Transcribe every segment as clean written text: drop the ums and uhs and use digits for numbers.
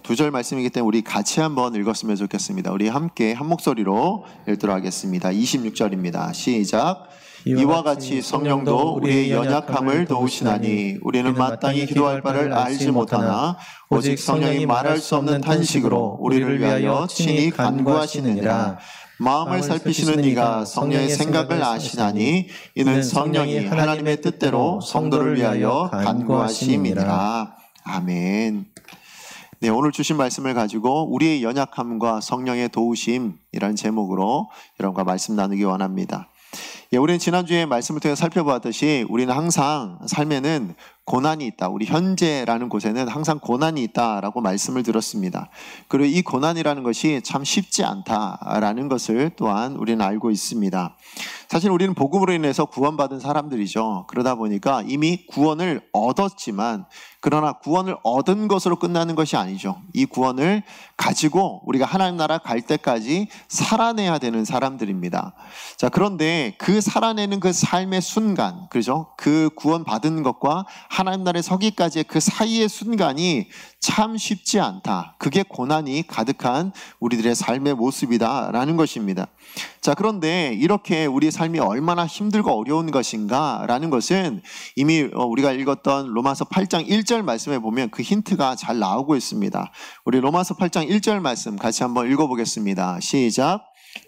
두 절 말씀이기 때문에 우리 같이 한번 읽었으면 좋겠습니다. 우리 함께 한 목소리로 읽도록 하겠습니다. 26절입니다. 시작. 이와 같이 성령도 우리의 연약함을 도우시나니 우리는 마땅히 기도할 바를 알지 못하나 오직 성령이 말할 수 없는 탄식으로 우리를 위하여 친히 간구하시느니라. 마음을 살피시는 이가 성령의 생각을 아시나니 이는 성령이 하나님의 뜻대로 성도를 위하여 간구하심이니라. 아멘. 네, 오늘 주신 말씀을 가지고 우리의 연약함과 성령의 도우심이라는 제목으로 여러분과 말씀 나누기 원합니다. 우리는 지난주에 말씀을 통해 살펴보았듯이 우리는 항상 삶에는 고난이 있다. 우리 현재라는 곳에는 항상 고난이 있다라고 말씀을 들었습니다. 그리고 이 고난이라는 것이 참 쉽지 않다라는 것을 또한 우리는 알고 있습니다. 사실 우리는 복음으로 인해서 구원받은 사람들이죠. 그러다 보니까 이미 구원을 얻었지만 그러나 구원을 얻은 것으로 끝나는 것이 아니죠. 이 구원을 가지고 우리가 하나님 나라 갈 때까지 살아내야 되는 사람들입니다. 자, 그런데 그 살아내는 그 삶의 순간, 그죠? 그 구원받은 것과 하나님 나라에 서기까지의 그 사이의 순간이 참 쉽지 않다. 그게 고난이 가득한 우리들의 삶의 모습이다라는 것입니다. 자, 그런데 이렇게 우리의 삶이 얼마나 힘들고 어려운 것인가 라는 것은 이미 우리가 읽었던 로마서 8장 1절 말씀에 보면 그 힌트가 잘 나오고 있습니다. 우리 로마서 8장 1절 말씀 같이 한번 읽어보겠습니다. 시작.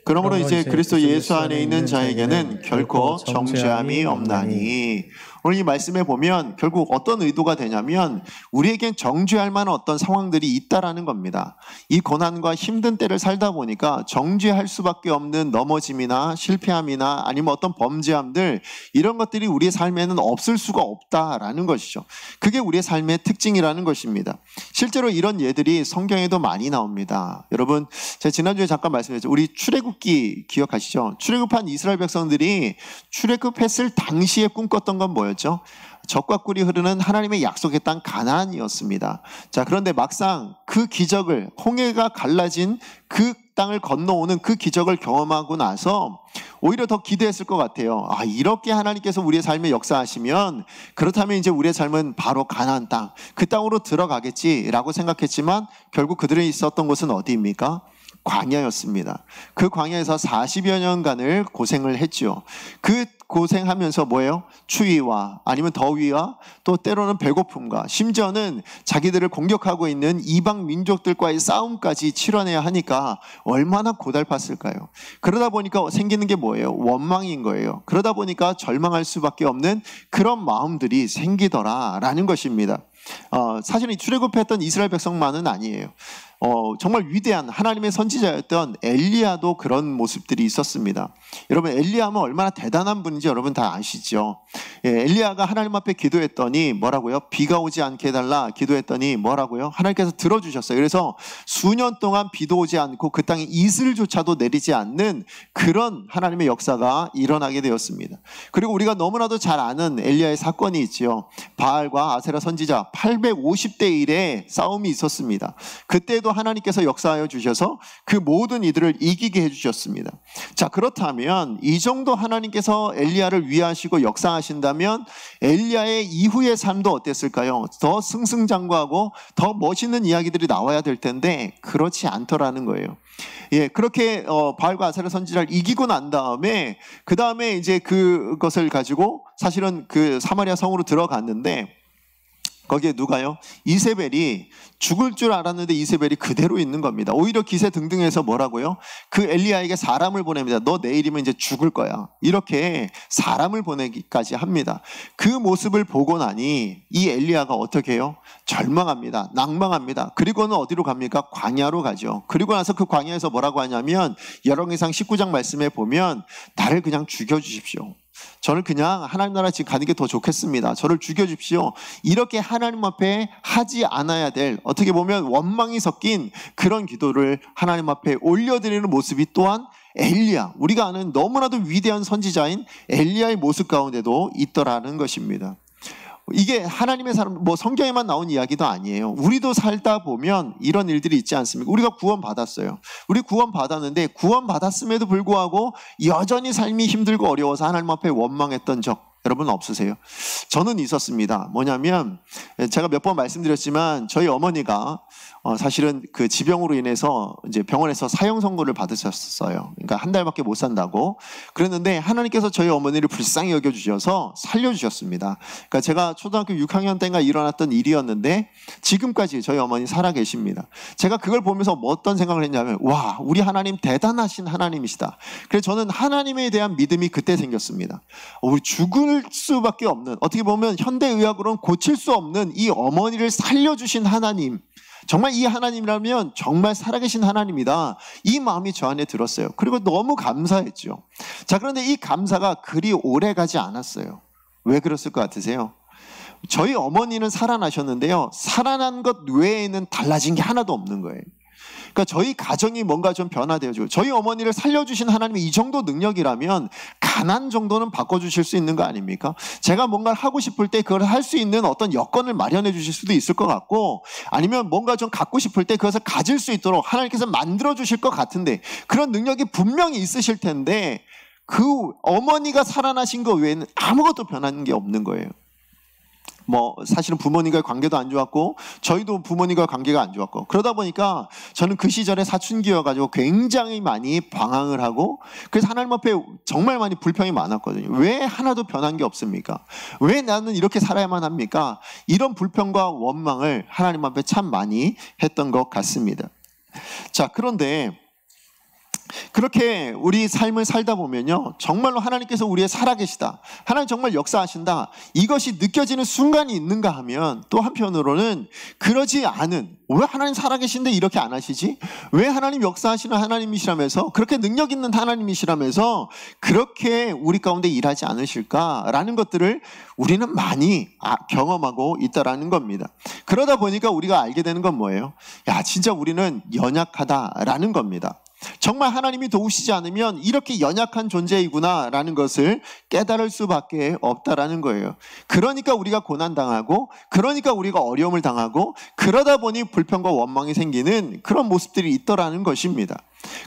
그러므로 이제 그리스도 예수 안에 있는 자에게는 결코 정죄함이 없나니. 오늘 이 말씀에 보면 결국 어떤 의도가 되냐면 우리에겐 정죄할 만한 어떤 상황들이 있다라는 겁니다. 이 고난과 힘든 때를 살다 보니까 정죄할 수밖에 없는 넘어짐이나 실패함이나 아니면 어떤 범죄함들, 이런 것들이 우리의 삶에는 없을 수가 없다라는 것이죠. 그게 우리의 삶의 특징이라는 것입니다. 실제로 이런 예들이 성경에도 많이 나옵니다. 여러분, 제가 지난주에 잠깐 말씀드렸죠. 우리 출애굽기 기억하시죠? 출애굽한 이스라엘 백성들이 출애굽했을 당시에 꿈꿨던 건 뭐였죠? 젖과 꿀이 흐르는 하나님의 약속의 땅 가나안이었습니다. 자, 그런데 막상 그 기적을, 홍해가 갈라진 그 땅을 건너오는 그 기적을 경험하고 나서 오히려 더 기대했을 것 같아요. 아, 이렇게 하나님께서 우리의 삶에 역사하시면 그렇다면 이제 우리의 삶은 바로 가나안 땅, 그 땅으로 들어가겠지라고 생각했지만 결국 그들이 있었던 곳은 어디입니까? 광야였습니다. 그 광야에서 40여 년간을 고생을 했죠. 그 고생하면서 뭐예요? 추위와 아니면 더위와 또 때로는 배고픔과 심지어는 자기들을 공격하고 있는 이방 민족들과의 싸움까지 치러내야 하니까 얼마나 고달팠을까요? 그러다 보니까 생기는 게 뭐예요? 원망인 거예요. 그러다 보니까 절망할 수밖에 없는 그런 마음들이 생기더라라는 것입니다. 사실은 출애굽했던 이스라엘 백성만은 아니에요. 정말 위대한 하나님의 선지자였던 엘리야도 그런 모습들이 있었습니다. 여러분, 엘리야는 얼마나 대단한 분인지 여러분 다 아시죠? 엘리야가 하나님 앞에 기도했더니 뭐라고요? 비가 오지 않게 해달라 기도했더니 뭐라고요? 하나님께서 들어주셨어요. 그래서 수년 동안 비도 오지 않고 그 땅에 이슬조차도 내리지 않는 그런 하나님의 역사가 일어나게 되었습니다. 그리고 우리가 너무나도 잘 아는 엘리야의 사건이 있지요. 바알과 아세라 선지자 850대 1의 싸움이 있었습니다. 그때도 하나님께서 역사하여 주셔서 그 모든 이들을 이기게 해주셨습니다. 자, 그렇다면 이 정도 하나님께서 엘리야를 위하시고 역사하신다면 엘리야의 이후의 삶도 어땠을까요? 더 승승장구하고 더 멋있는 이야기들이 나와야 될 텐데 그렇지 않더라는 거예요. 그렇게 바알과 아세라 선지자를 이기고 난 다음에 그 다음에 이제 그것을 가지고 사실은 그 사마리아 성으로 들어갔는데 거기에 누가요? 이세벨이 죽을 줄 알았는데 이세벨이 그대로 있는 겁니다. 오히려 기세등등해서 뭐라고요? 그 엘리야에게 사람을 보냅니다. 너 내일이면 이제 죽을 거야. 이렇게 사람을 보내기까지 합니다. 그 모습을 보고 나니 이 엘리야가 어떻게 해요? 절망합니다. 낭망합니다. 그리고는 어디로 갑니까? 광야로 가죠. 그리고 나서 그 광야에서 뭐라고 하냐면 열왕기상 19장 말씀에 보면 나를 그냥 죽여주십시오. 저를 그냥 하나님 나라 지금 가는 게 더 좋겠습니다. 저를 죽여주십시오. 이렇게 하나님 앞에 하지 않아야 될, 어떻게 보면 원망이 섞인 그런 기도를 하나님 앞에 올려드리는 모습이 또한 엘리야, 우리가 아는 너무나도 위대한 선지자인 엘리야의 모습 가운데도 있더라는 것입니다. 이게 하나님의 사람, 성경에만 나온 이야기도 아니에요. 우리도 살다 보면 이런 일들이 있지 않습니까? 우리가 구원받았어요. 우리 구원받았는데 구원받았음에도 불구하고 여전히 삶이 힘들고 어려워서 하나님 앞에 원망했던 적, 여러분 없으세요? 저는 있었습니다. 뭐냐면 제가 몇 번 말씀드렸지만 저희 어머니가 사실은 그 지병으로 인해서 이제 병원에서 사형 선고를 받으셨어요. 그러니까 한 달밖에 못 산다고. 그랬는데 하나님께서 저희 어머니를 불쌍히 여겨주셔서 살려주셨습니다. 그러니까 제가 초등학교 6학년 때인가 일어났던 일이었는데 지금까지 저희 어머니 살아 계십니다. 제가 그걸 보면서 뭐 어떤 생각을 했냐면 와, 우리 하나님 대단하신 하나님이시다. 그래서 저는 하나님에 대한 믿음이 그때 생겼습니다. 우리 죽을 수밖에 없는, 어떻게 보면 현대의학으로는 고칠 수 없는 이 어머니를 살려주신 하나님, 정말 이 하나님이라면 정말 살아계신 하나님이다, 이 마음이 저 안에 들었어요. 그리고 너무 감사했죠. 자, 그런데 이 감사가 그리 오래 가지 않았어요. 왜 그랬을 것 같으세요? 저희 어머니는 살아나셨는데요, 살아난 것 외에는 달라진 게 하나도 없는 거예요. 그러니까 저희 가정이 뭔가 좀 변화되어지고, 저희 어머니를 살려주신 하나님이 이 정도 능력이라면 가난 정도는 바꿔주실 수 있는 거 아닙니까? 제가 뭔가를 하고 싶을 때 그걸 할 수 있는 어떤 여건을 마련해 주실 수도 있을 것 같고, 아니면 뭔가 좀 갖고 싶을 때 그것을 가질 수 있도록 하나님께서 만들어 주실 것 같은데, 그런 능력이 분명히 있으실 텐데 그 어머니가 살아나신 것 외에는 아무것도 변한 게 없는 거예요. 뭐 사실은 부모님과의 관계도 안 좋았고 저희도 부모님과의 관계가 안 좋았고, 그러다 보니까 저는 그 시절에 사춘기여가지고 굉장히 많이 방황을 하고, 그래서 하나님 앞에 정말 많이 불평이 많았거든요. 왜 하나도 변한 게 없습니까? 왜 나는 이렇게 살아야만 합니까? 이런 불평과 원망을 하나님 앞에 참 많이 했던 것 같습니다. 자, 그런데 그렇게 우리 삶을 살다 보면요, 정말로 하나님께서 우리의 살아계시다, 하나님 정말 역사하신다, 이것이 느껴지는 순간이 있는가 하면, 또 한편으로는 그러지 않은, 왜 하나님 살아계신데 이렇게 안 하시지? 왜 하나님 역사하시는 하나님이시라면서, 그렇게 능력 있는 하나님이시라면서 그렇게 우리 가운데 일하지 않으실까라는 것들을 우리는 많이 경험하고 있다라는 겁니다. 그러다 보니까 우리가 알게 되는 건 뭐예요? 야, 진짜 우리는 연약하다라는 겁니다. 정말 하나님이 도우시지 않으면 이렇게 연약한 존재이구나 라는 것을 깨달을 수밖에 없다라는 거예요. 그러니까 우리가 고난당하고, 그러니까 우리가 어려움을 당하고, 그러다 보니 불평과 원망이 생기는 그런 모습들이 있더라는 것입니다.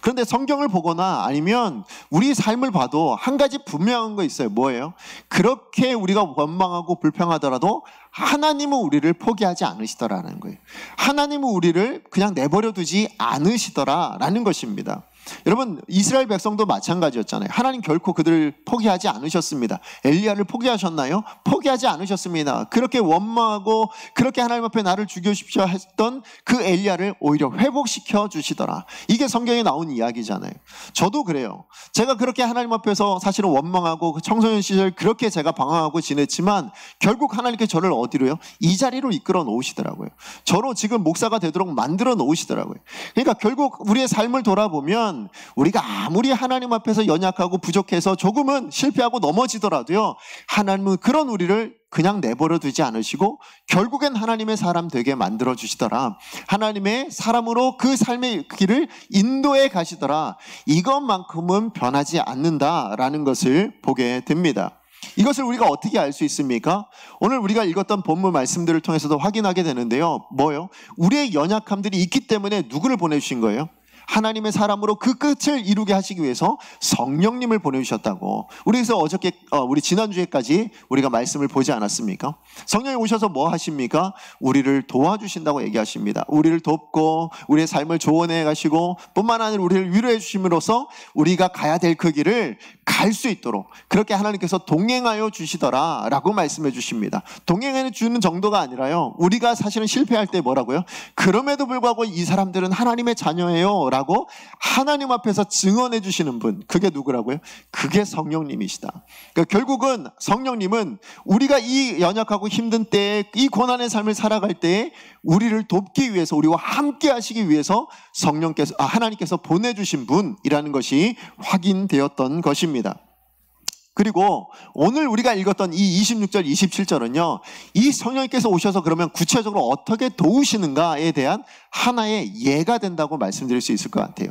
그런데 성경을 보거나 아니면 우리 삶을 봐도 한 가지 분명한 거 있어요. 뭐예요? 그렇게 우리가 원망하고 불평하더라도 하나님은 우리를 포기하지 않으시더라는 거예요. 하나님은 우리를 그냥 내버려 두지 않으시더라라는 것입니다. 여러분, 이스라엘 백성도 마찬가지였잖아요. 하나님 결코 그들을 포기하지 않으셨습니다. 엘리야를 포기하셨나요? 포기하지 않으셨습니다. 그렇게 원망하고 그렇게 하나님 앞에 나를 죽여주십시오 했던 그 엘리야를 오히려 회복시켜 주시더라. 이게 성경에 나온 이야기잖아요. 저도 그래요. 제가 그렇게 하나님 앞에서 사실은 원망하고 청소년 시절 그렇게 제가 방황하고 지냈지만 결국 하나님께 저를 어디로요? 이 자리로 이끌어 놓으시더라고요. 저로 지금 목사가 되도록 만들어 놓으시더라고요. 그러니까 결국 우리의 삶을 돌아보면 우리가 아무리 하나님 앞에서 연약하고 부족해서 조금은 실패하고 넘어지더라도요, 하나님은 그런 우리를 그냥 내버려 두지 않으시고 결국엔 하나님의 사람 되게 만들어 주시더라. 하나님의 사람으로 그 삶의 길을 인도해 가시더라. 이것만큼은 변하지 않는다라는 것을 보게 됩니다. 이것을 우리가 어떻게 알 수 있습니까? 오늘 우리가 읽었던 본문 말씀들을 통해서도 확인하게 되는데요. 뭐예요? 우리의 연약함들이 있기 때문에 누구를 보내주신 거예요? 하나님의 사람으로 그 끝을 이루게 하시기 위해서 성령님을 보내주셨다고. 그래서 어저께 우리 지난주에까지 우리가 말씀을 보지 않았습니까? 성령이 오셔서 뭐 하십니까? 우리를 도와주신다고 얘기하십니다. 우리를 돕고 우리의 삶을 조언해 가시고 뿐만 아니라 우리를 위로해 주심으로써 우리가 가야 될 그 길을 갈 수 있도록 그렇게 하나님께서 동행하여 주시더라 라고 말씀해 주십니다. 동행해 주는 정도가 아니라요, 우리가 사실은 실패할 때 뭐라고요? 그럼에도 불구하고 이 사람들은 하나님의 자녀예요 라고 하나님 앞에서 증언해 주시는 분, 그게 누구라고요? 그게 성령님이시다. 그러니까 결국은 성령님은 우리가 이 연약하고 힘든 때에, 이 고난의 삶을 살아갈 때에 우리를 돕기 위해서, 우리와 함께 하시기 위해서 하나님께서 보내주신 분이라는 것이 확인되었던 것입니다. 그리고 오늘 우리가 읽었던 이 26절, 27절은요, 이 성령님께서 오셔서 그러면 구체적으로 어떻게 도우시는가에 대한 하나의 예가 된다고 말씀드릴 수 있을 것 같아요.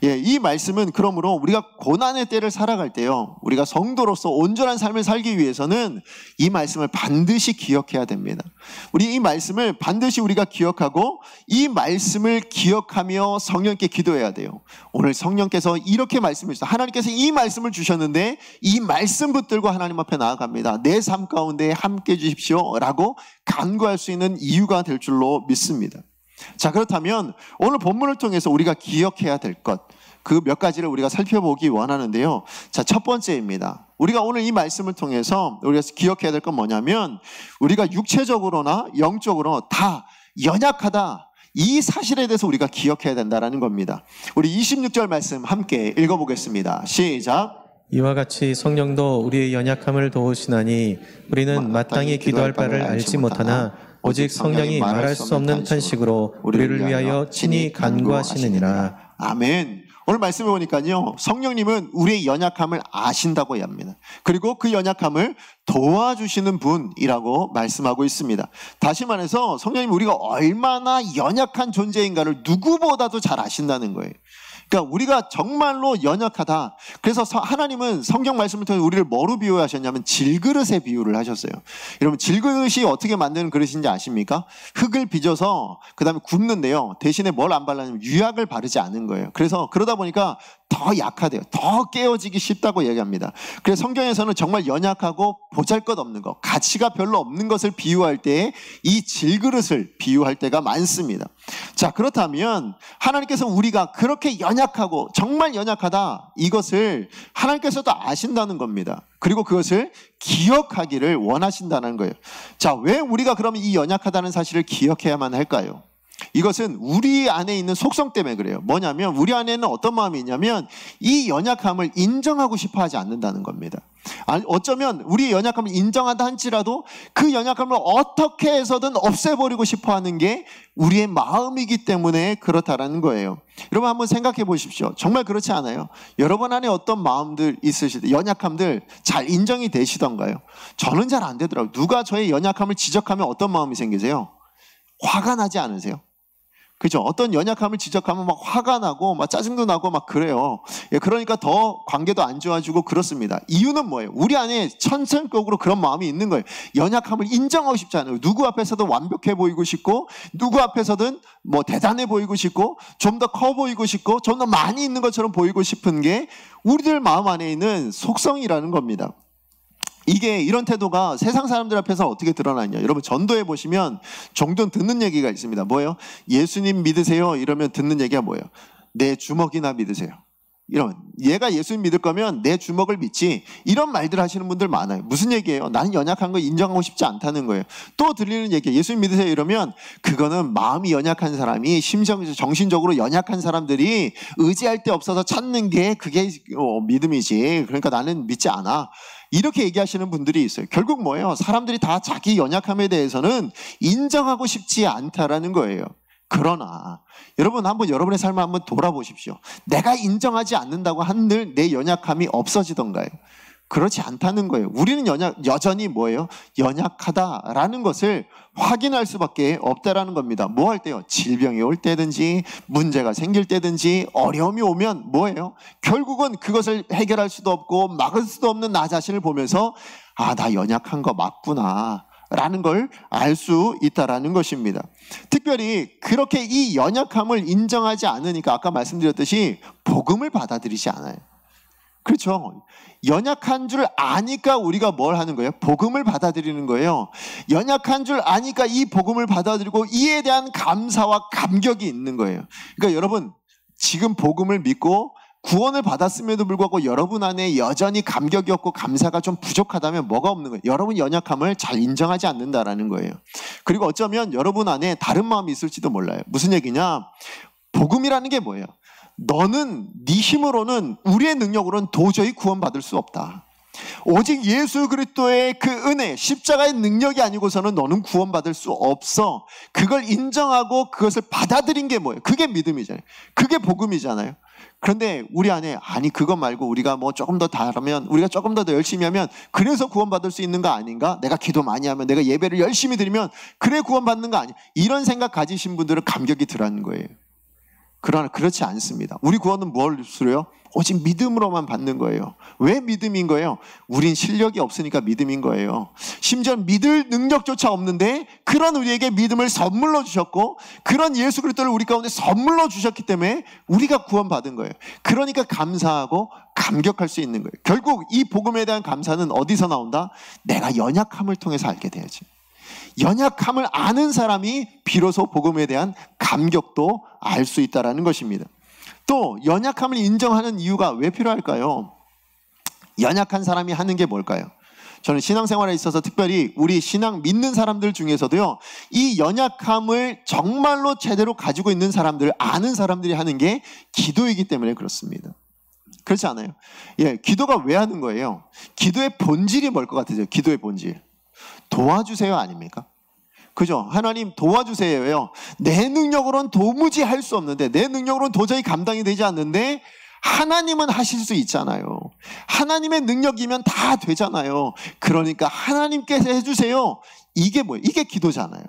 이 말씀은 그러므로 우리가 고난의 때를 살아갈 때요, 우리가 성도로서 온전한 삶을 살기 위해서는 이 말씀을 반드시 기억해야 됩니다. 우리 이 말씀을 반드시 우리가 기억하고 이 말씀을 기억하며 성령께 기도해야 돼요. 오늘 성령께서 이렇게 말씀을 주셨어요. 하나님께서 이 말씀을 주셨는데 이 말씀 붙들고 하나님 앞에 나아갑니다. 내 삶 가운데 함께 해주십시오 라고 간구할 수 있는 이유가 될 줄로 믿습니다. 자, 그렇다면 오늘 본문을 통해서 우리가 기억해야 될 것, 그 몇 가지를 우리가 살펴보기 원하는데요. 자, 첫 번째입니다. 우리가 오늘 이 말씀을 통해서 우리가 기억해야 될 건 뭐냐면, 우리가 육체적으로나 영적으로 다 연약하다, 이 사실에 대해서 우리가 기억해야 된다는 겁니다. 우리 26절 말씀 함께 읽어보겠습니다. 시작. 이와 같이 성령도 우리의 연약함을 도우시나니 우리는 마땅히 기도할 바를 알지 못하나 오직 성령이 말할 수 없는 탄식으로 우리를 위하여 친히 간구하시느니라. 아멘. 오늘 말씀해 보니까요, 성령님은 우리의 연약함을 아신다고 합니다. 그리고 그 연약함을 도와주시는 분이라고 말씀하고 있습니다. 다시 말해서 성령님 우리가 얼마나 연약한 존재인가를 누구보다도 잘 아신다는 거예요. 그러니까 우리가 정말로 연약하다. 그래서 하나님은 성경 말씀을 통해 우리를 뭐로 비유하셨냐면 질그릇에 비유를 하셨어요. 여러분, 질그릇이 어떻게 만드는 그릇인지 아십니까? 흙을 빚어서 그 다음에 굽는데요, 대신에 뭘 안 발라냐면 유약을 바르지 않은 거예요. 그래서 그러다 보니까 더 약하대요. 더 깨어지기 쉽다고 얘기합니다. 그래서 성경에서는 정말 연약하고 보잘것없는 것, 가치가 별로 없는 것을 비유할 때 이 질그릇을 비유할 때가 많습니다. 자, 그렇다면 하나님께서 우리가 그렇게 연약하고 정말 연약하다, 이것을 하나님께서도 아신다는 겁니다. 그리고 그것을 기억하기를 원하신다는 거예요. 자, 왜 우리가 그러면 이 연약하다는 사실을 기억해야만 할까요? 이것은 우리 안에 있는 속성 때문에 그래요. 뭐냐면 우리 안에는 어떤 마음이 있냐면 이 연약함을 인정하고 싶어 하지 않는다는 겁니다. 어쩌면 우리의 연약함을 인정한다 할지라도 그 연약함을 어떻게 해서든 없애버리고 싶어 하는 게 우리의 마음이기 때문에 그렇다라는 거예요. 여러분, 한번 생각해 보십시오. 정말 그렇지 않아요? 여러분 안에 어떤 마음들 있으실 때, 연약함들 잘 인정이 되시던가요? 저는 잘 안 되더라고요. 누가 저의 연약함을 지적하면 어떤 마음이 생기세요? 화가 나지 않으세요? 그죠? 어떤 연약함을 지적하면 막 화가 나고 막 짜증도 나고 막 그래요. 그러니까 더 관계도 안 좋아지고 그렇습니다. 이유는 뭐예요? 우리 안에 천성적으로 그런 마음이 있는 거예요. 연약함을 인정하고 싶지 않아요. 누구 앞에서든 완벽해 보이고 싶고, 누구 앞에서든 뭐 대단해 보이고 싶고, 좀 더 커 보이고 싶고, 좀 더 많이 있는 것처럼 보이고 싶은 게 우리들 마음 안에 있는 속성이라는 겁니다. 이게 이런 태도가 세상 사람들 앞에서 어떻게 드러나냐? 여러분, 전도해 보시면 종종 듣는 얘기가 있습니다. 뭐예요? 예수님 믿으세요? 이러면 듣는 얘기가 뭐예요? 내 주먹이나 믿으세요. 이런, 얘가 예수님 믿을 거면 내 주먹을 믿지, 이런 말들 하시는 분들 많아요. 무슨 얘기예요? 나는 연약한 거 인정하고 싶지 않다는 거예요. 또 들리는 얘기, 예수님 믿으세요 이러면 그거는 마음이 연약한 사람이, 정신적으로 연약한 사람들이 의지할 데 없어서 찾는 게 그게 믿음이지, 그러니까 나는 믿지 않아, 이렇게 얘기하시는 분들이 있어요. 결국 뭐예요? 사람들이 다 자기 연약함에 대해서는 인정하고 싶지 않다라는 거예요. 그러나 여러분, 한번 여러분의 삶을 한번 돌아보십시오. 내가 인정하지 않는다고 한들 내 연약함이 없어지던가요? 그렇지 않다는 거예요. 우리는 여전히 뭐예요? 연약하다라는 것을 확인할 수밖에 없다라는 겁니다. 뭐 할 때요? 질병이 올 때든지, 문제가 생길 때든지, 어려움이 오면 뭐예요? 결국은 그것을 해결할 수도 없고 막을 수도 없는 나 자신을 보면서 아, 나 연약한 거 맞구나 라는 걸 알 수 있다라는 것입니다. 특별히 그렇게 이 연약함을 인정하지 않으니까 아까 말씀드렸듯이 복음을 받아들이지 않아요. 그렇죠? 연약한 줄 아니까 우리가 뭘 하는 거예요? 복음을 받아들이는 거예요. 연약한 줄 아니까 이 복음을 받아들이고 이에 대한 감사와 감격이 있는 거예요. 그러니까 여러분, 지금 복음을 믿고 구원을 받았음에도 불구하고 여러분 안에 여전히 감격이 없고 감사가 좀 부족하다면 뭐가 없는 거예요? 여러분 연약함을 잘 인정하지 않는다라는 거예요. 그리고 어쩌면 여러분 안에 다른 마음이 있을지도 몰라요. 무슨 얘기냐? 복음이라는 게 뭐예요? 너는 네 힘으로는, 우리의 능력으로는 도저히 구원받을 수 없다. 오직 예수 그리스도의 그 은혜, 십자가의 능력이 아니고서는 너는 구원받을 수 없어. 그걸 인정하고 그것을 받아들인 게 뭐예요? 그게 믿음이잖아요. 그게 복음이잖아요. 그런데 우리 안에 아니 그것 말고 우리가 뭐 조금 더 다르면, 우리가 조금 더 열심히 하면 그래서 구원받을 수 있는 거 아닌가? 내가 기도 많이 하면, 내가 예배를 열심히 드리면 그래 구원받는 거 아니야? 이런 생각 가지신 분들은 감격이 덜한 거예요. 그러나 그렇지 않습니다. 우리 구원은 무엇으로요? 오직 믿음으로만 받는 거예요. 왜 믿음인 거예요? 우린 실력이 없으니까 믿음인 거예요. 심지어 믿을 능력조차 없는데 그런 우리에게 믿음을 선물로 주셨고 그런 예수 그리스도를 우리 가운데 선물로 주셨기 때문에 우리가 구원받은 거예요. 그러니까 감사하고 감격할 수 있는 거예요. 결국 이 복음에 대한 감사는 어디서 나온다? 내가 연약함을 통해서 알게 돼야지. 연약함을 아는 사람이 비로소 복음에 대한 감격도 알 수 있다는 것입니다. 또 연약함을 인정하는 이유가 왜 필요할까요? 연약한 사람이 하는 게 뭘까요? 저는 신앙생활에 있어서 특별히 우리 신앙 믿는 사람들 중에서도요, 이 연약함을 정말로 제대로 가지고 있는 사람들, 아는 사람들이 하는 게 기도이기 때문에 그렇습니다. 그렇지 않아요? 예, 기도가 왜 하는 거예요? 기도의 본질이 뭘 것 같으세요? 기도의 본질. 도와주세요 아닙니까? 그죠? 하나님 도와주세요예요. 내 능력으로는 도무지 할 수 없는데, 내 능력으로는 도저히 감당이 되지 않는데 하나님은 하실 수 있잖아요. 하나님의 능력이면 다 되잖아요. 그러니까 하나님께서 해주세요. 이게 뭐예요? 이게 기도잖아요.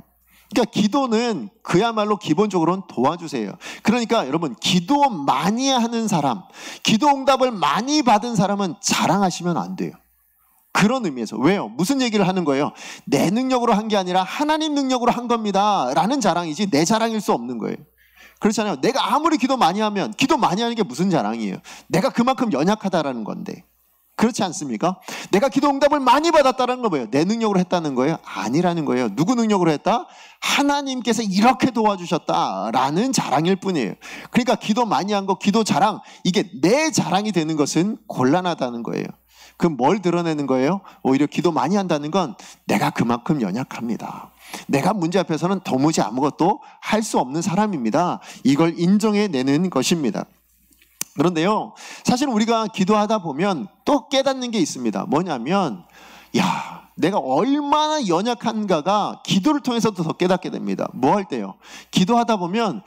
그러니까 기도는 그야말로 기본적으로는 도와주세요. 그러니까 여러분, 기도 많이 하는 사람, 기도 응답을 많이 받은 사람은 자랑하시면 안 돼요. 그런 의미에서. 왜요? 무슨 얘기를 하는 거예요? 내 능력으로 한 게 아니라 하나님 능력으로 한 겁니다 라는 자랑이지 내 자랑일 수 없는 거예요. 그렇잖아요. 내가 아무리 기도 많이 하면, 기도 많이 하는 게 무슨 자랑이에요? 내가 그만큼 연약하다라는 건데. 그렇지 않습니까? 내가 기도 응답을 많이 받았다는 거 뭐예요? 내 능력으로 했다는 거예요? 아니라는 거예요. 누구 능력으로 했다? 하나님께서 이렇게 도와주셨다라는 자랑일 뿐이에요. 그러니까 기도 많이 한 거, 기도 자랑, 이게 내 자랑이 되는 것은 곤란하다는 거예요. 그럼 뭘 드러내는 거예요? 오히려 기도 많이 한다는 건 내가 그만큼 연약합니다. 내가 문제 앞에서는 도무지 아무것도 할 수 없는 사람입니다. 이걸 인정해내는 것입니다. 그런데요, 사실 우리가 기도하다 보면 또 깨닫는 게 있습니다. 뭐냐면, 야, 내가 얼마나 연약한가가 기도를 통해서도 더 깨닫게 됩니다. 뭐 할 때요? 기도하다 보면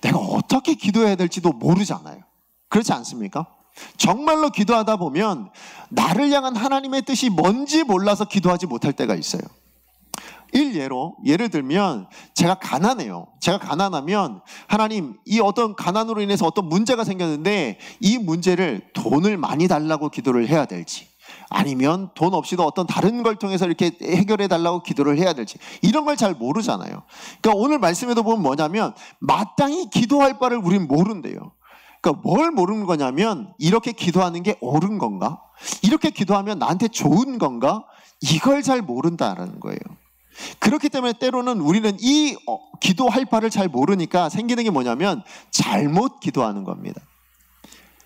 내가 어떻게 기도해야 될지도 모르잖아요. 그렇지 않습니까? 정말로 기도하다 보면 나를 향한 하나님의 뜻이 뭔지 몰라서 기도하지 못할 때가 있어요. 예를 들면 제가 가난해요. 제가 가난하면 하나님, 이 어떤 가난으로 인해서 어떤 문제가 생겼는데 이 문제를 돈을 많이 달라고 기도를 해야 될지, 아니면 돈 없이도 어떤 다른 걸 통해서 이렇게 해결해 달라고 기도를 해야 될지, 이런 걸 잘 모르잖아요. 그러니까 오늘 말씀에도 보면 뭐냐면 마땅히 기도할 바를 우린 모른대요. 그러니까 뭘 모르는 거냐면, 이렇게 기도하는 게 옳은 건가? 이렇게 기도하면 나한테 좋은 건가? 이걸 잘 모른다라는 거예요. 그렇기 때문에 때로는 우리는 이 기도할 바를 잘 모르니까 생기는 게 뭐냐면 잘못 기도하는 겁니다.